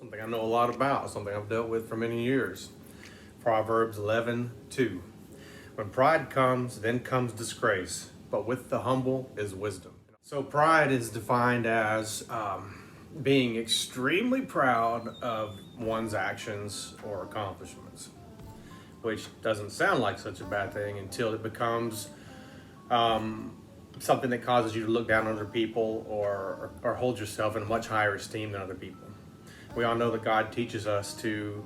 Something I know a lot about, something I've dealt with for many years. Proverbs 11:2. When pride comes, then comes disgrace, but with the humble is wisdom. So pride is defined as being extremely proud of one's actions or accomplishments, which doesn't sound like such a bad thing until it becomes something that causes you to look down on other people or hold yourself in much higher esteem than other people. We all know that God teaches us to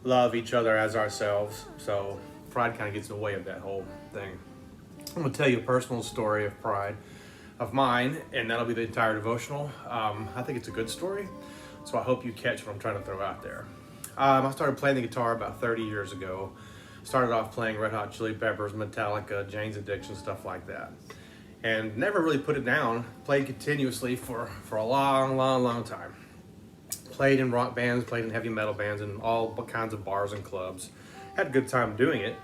love each other as ourselves, so pride kind of gets in the way of that whole thing. I'm going to tell you a personal story of pride of mine, and that'll be the entire devotional. I think it's a good story, so I hope you catch what I'm trying to throw out there. I started playing the guitar about 30 years ago. Started off playing Red Hot Chili Peppers, Metallica, Jane's Addiction, stuff like that. And never really put it down. Played continuously for a long time. Played in rock bands, played in heavy metal bands, and all kinds of bars and clubs. Had a good time doing it.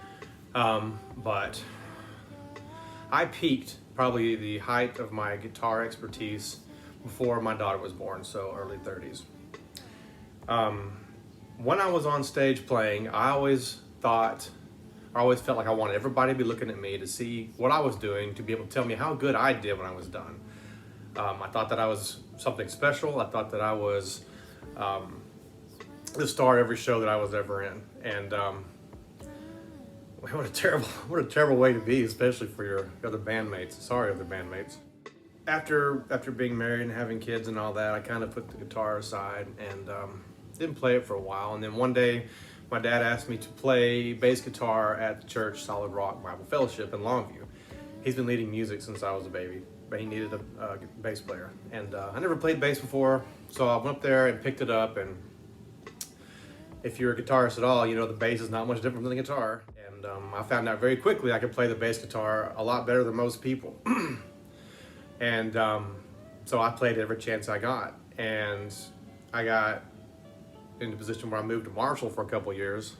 But I peaked probably the height of my guitar expertise before my daughter was born, so early 30s. When I was on stage playing, I always felt like I wanted everybody to be looking at me to see what I was doing, to be able to tell me how good I did when I was done. I thought that I was something special. I thought that I was the star of every show that I was ever in. And what a terrible way to be, especially for your other bandmates. Sorry, other bandmates. After being married and having kids and all that, I kind of put the guitar aside and didn't play it for a while. And then one day, my dad asked me to play bass guitar at the church Solid Rock Bible Fellowship in Longview. He's been leading music since I was a baby, but he needed a bass player. And I never played bass before, so I went up there and picked it up. And if you're a guitarist at all, you know the bass is not much different than the guitar. And I found out very quickly I could play the bass guitar a lot better than most people. And so I played every chance I got. And I got in the position where I moved to Marshall for a couple years.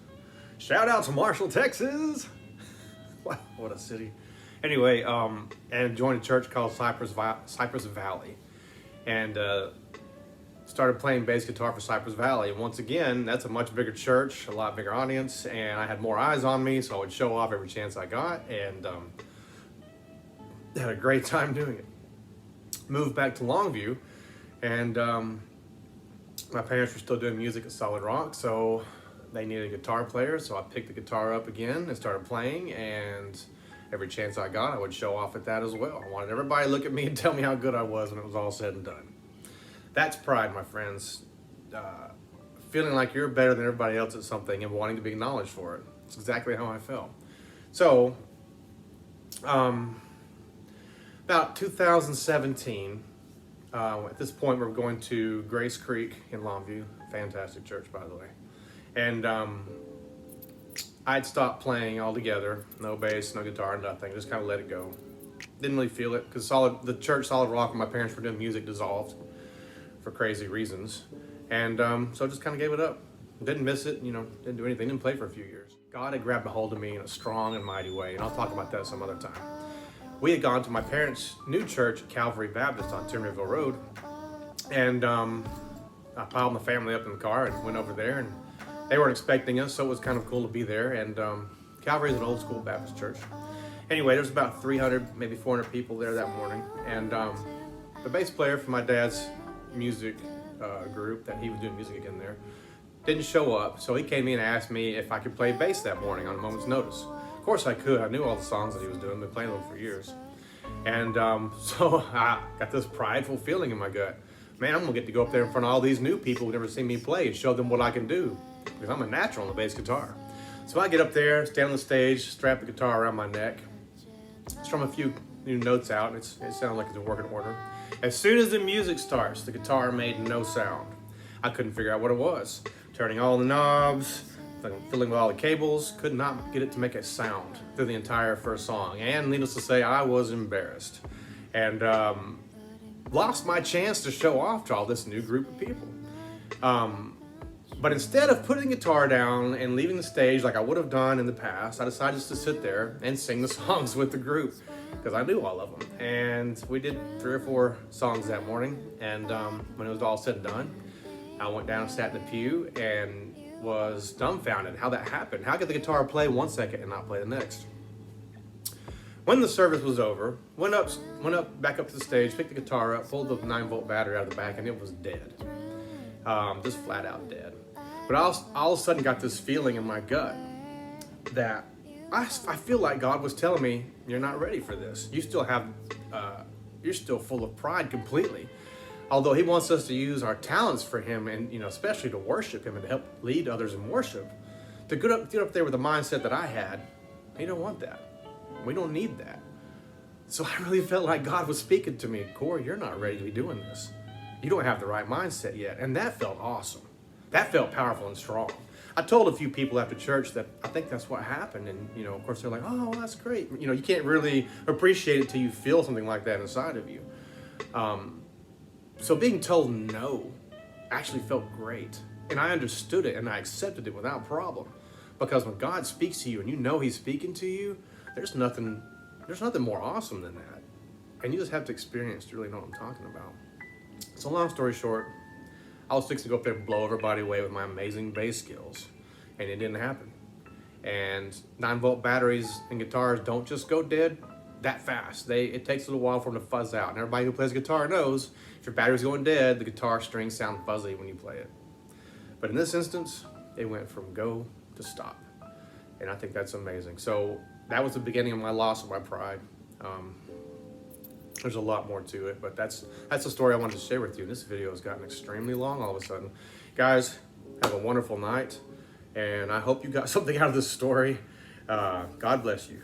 Shout out to Marshall, Texas! Wow, what a city. Anyway, and joined a church called Cypress Valley. And started playing bass guitar for Cypress Valley. And once again, that's a much bigger church, a lot bigger audience, and I had more eyes on me, so I would show off every chance I got, and had a great time doing it. Moved back to Longview, and my parents were still doing music at Solid Rock, so they needed a guitar player, so I picked the guitar up again and started playing, and every chance I got, I would show off at that as well. I wanted everybody to look at me and tell me how good I was when it was all said and done. That's pride, my friends. Feeling like you're better than everybody else at something and wanting to be acknowledged for it. It's exactly how I felt. So, about 2017, at this point we're going to Grace Creek in Longview. Fantastic church, by the way. And I'd stopped playing altogether. No bass, no guitar, nothing. Just kind of let it go. Didn't really feel it because the church Solid Rock where my parents were doing music dissolved for crazy reasons. And so I just kind of gave it up. Didn't miss it, didn't do anything, didn't play for a few years. God had grabbed a hold of me in a strong and mighty way, and I'll talk about that some other time. We had gone to my parents' new church at Calvary Baptist on Timberville Road, and I piled my family up in the car and went over there, and they weren't expecting us, so it was kind of cool to be there. And Calvary is an old school Baptist church. Anyway, there was about 300, maybe 400 people there that morning, and the bass player for my dad's music group that he was doing music again there didn't show up, so he came in and asked me if I could play bass that morning on a moment's notice. Of course I could. I knew all the songs that he was doing, been playing them for years. And so I got this prideful feeling in my gut. Man, I'm gonna get to go up there in front of all these new people who've never seen me play and show them what I can do, because I'm a natural on the bass guitar. So I get up there, stand on the stage, strap the guitar around my neck, strum a few new notes out. It sounded like it's in working order. As soon as the music starts, the guitar made no sound. I couldn't figure out what it was. Turning all the knobs, fiddling with all the cables, could not get it to make a sound through the entire first song. And needless to say, I was embarrassed. And lost my chance to show off to all this new group of people. But instead of putting the guitar down and leaving the stage like I would have done in the past, I decided just to sit there and sing the songs with the group, because I knew all of them. And we did 3 or 4 songs that morning, and when it was all said and done, I went down and sat in the pew and was dumbfounded how that happened. How could the guitar play 1 second and not play the next? When the service was over, went up, back up to the stage, picked the guitar up, pulled the 9-volt battery out of the back, and it was dead. Just flat out dead. But I all of a sudden got this feeling in my gut that I feel like God was telling me, you're not ready for this. You still have, you're still full of pride completely. Although he wants us to use our talents for him and, especially to worship him and to help lead others in worship, to get up there with the mindset that I had, he don't want that. We don't need that. So I really felt like God was speaking to me, Corey, you're not ready to be doing this. You don't have the right mindset yet. And that felt awesome. That felt powerful and strong. I told a few people after church that I think that's what happened. And, of course, they're like, oh, well, that's great. You can't really appreciate it till you feel something like that inside of you. So being told no actually felt great. And I understood it and I accepted it without problem. Because when God speaks to you and he's speaking to you, there's nothing more awesome than that. And you just have to experience to really know what I'm talking about. So long story short, I was fixing to go up there and blow everybody away with my amazing bass skills. And it didn't happen. And 9-volt batteries and guitars don't just go dead that fast. It takes a little while for them to fuzz out. And everybody who plays guitar knows if your battery's going dead, the guitar strings sound fuzzy when you play it. But in this instance, it went from go to stop. And I think that's amazing. So that was the beginning of my loss of my pride. There's a lot more to it, but that's the story I wanted to share with you. This video has gotten extremely long all of a sudden. Guys, have a wonderful night, and I hope you got something out of this story. God bless you.